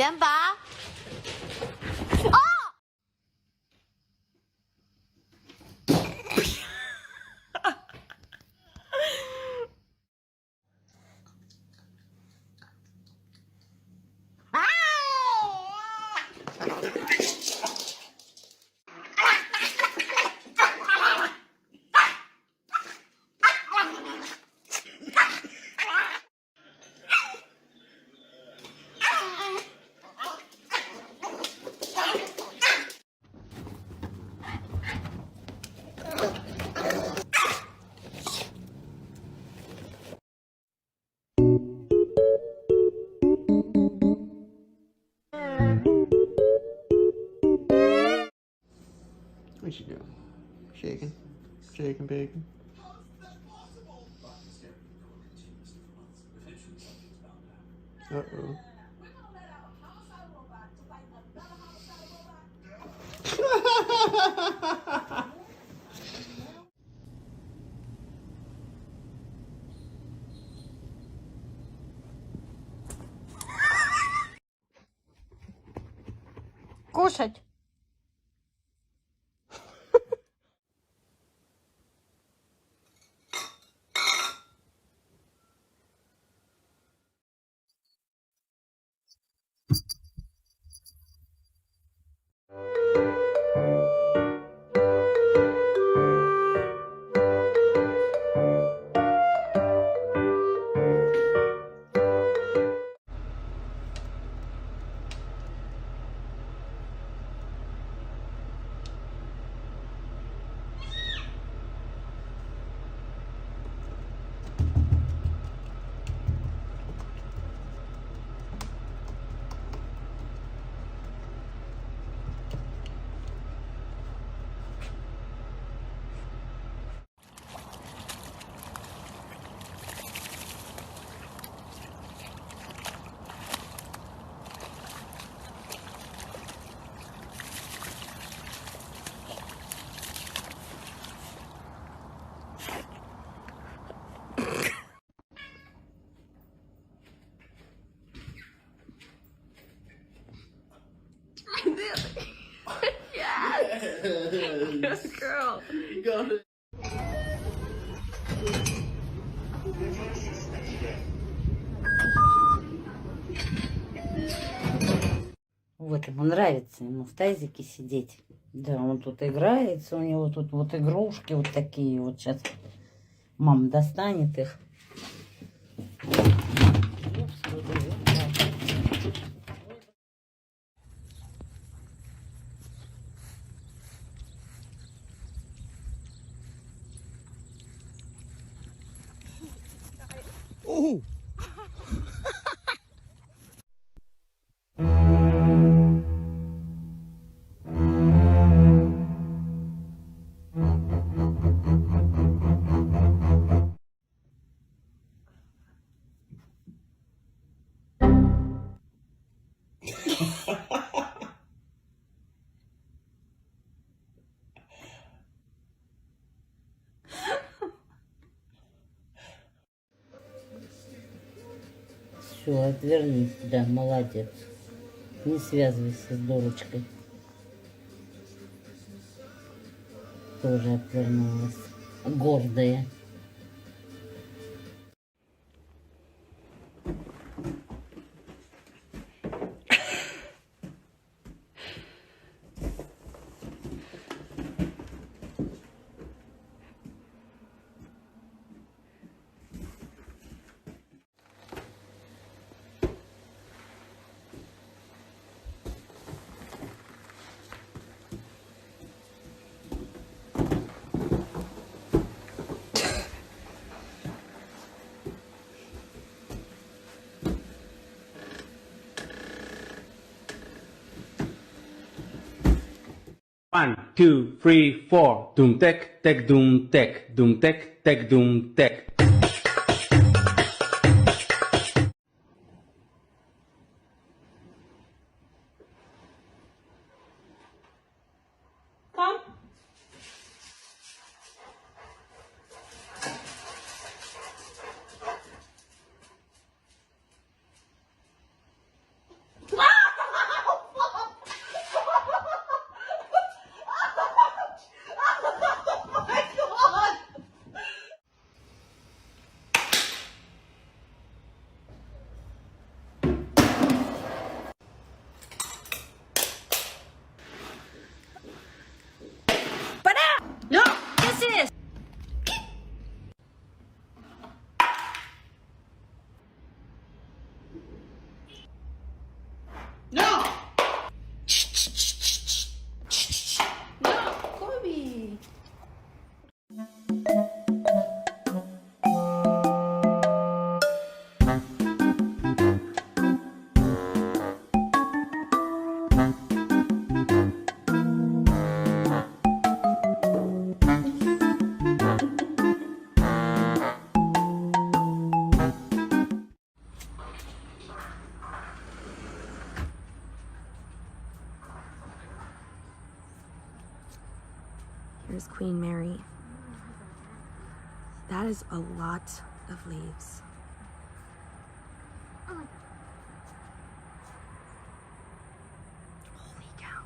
先拔。What's she doing? Shaking. Shaking bacon. Uh-oh. Кушать. Yes. Good girl. You got it. Вот ему нравится, ему в тазике сидеть. Да, он тут играется, у него тут вот игрушки вот такие. Вот сейчас мама достанет их. Oh! Все, отвернись, да, молодец. Не связывайся с дурочкой. Тоже отвернулась. Гордая. One, two, three, four. Doom tech, tech, doom tech, doom tech, tech, doom tech. Come. That is a lot of leaves. Holy cow.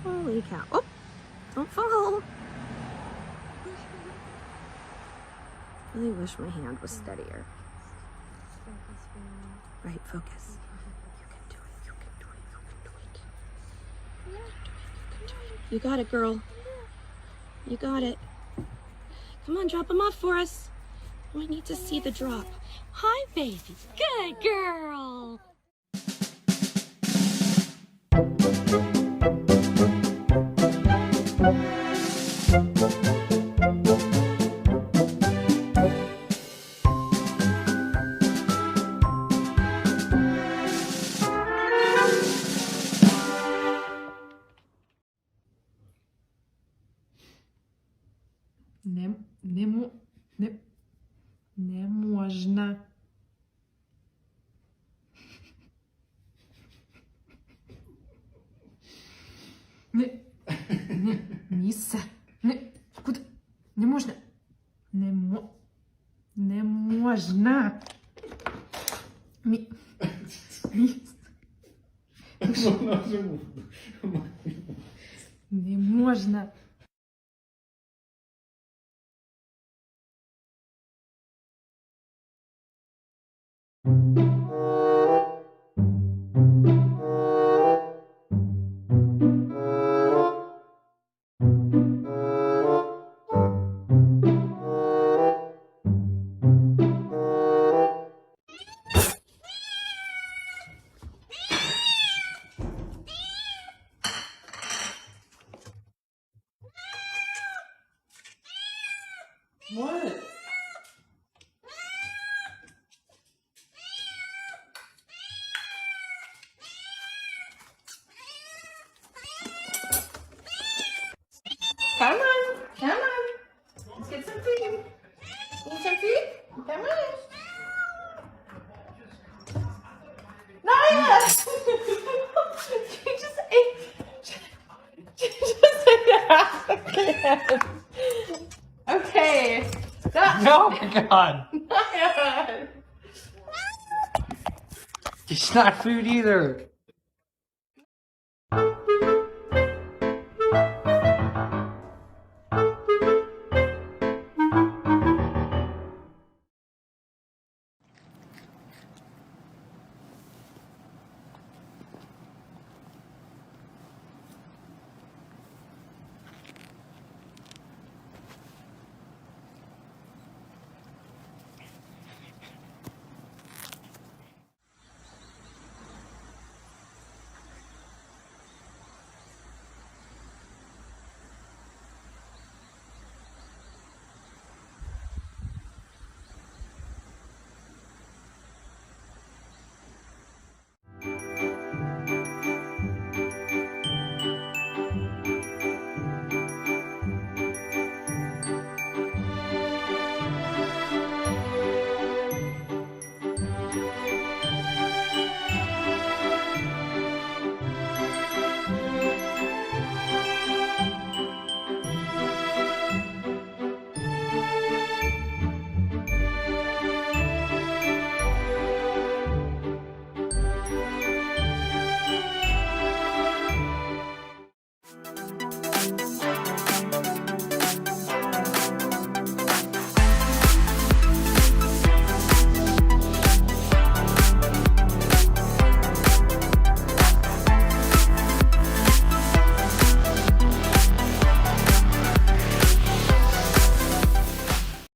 Holy cow. Oh, don't fall. I really wish my hand was steadier. Right, focus. You can do it. You can do it. You can do it. You can do it. You can do it. You got it, girl. You got it. Come on, drop them off for us. Oh, I need to see the drop. Hi, baby. Good girl. Не можна. Місце. Куди? Не можна. Не можна. Не можна. What? Come on. Come on. Let's get some food. Need some food? Come on. Naya! You just ate. You just ate half again. Okay. Stop. Oh my god! Naya. It's not food either.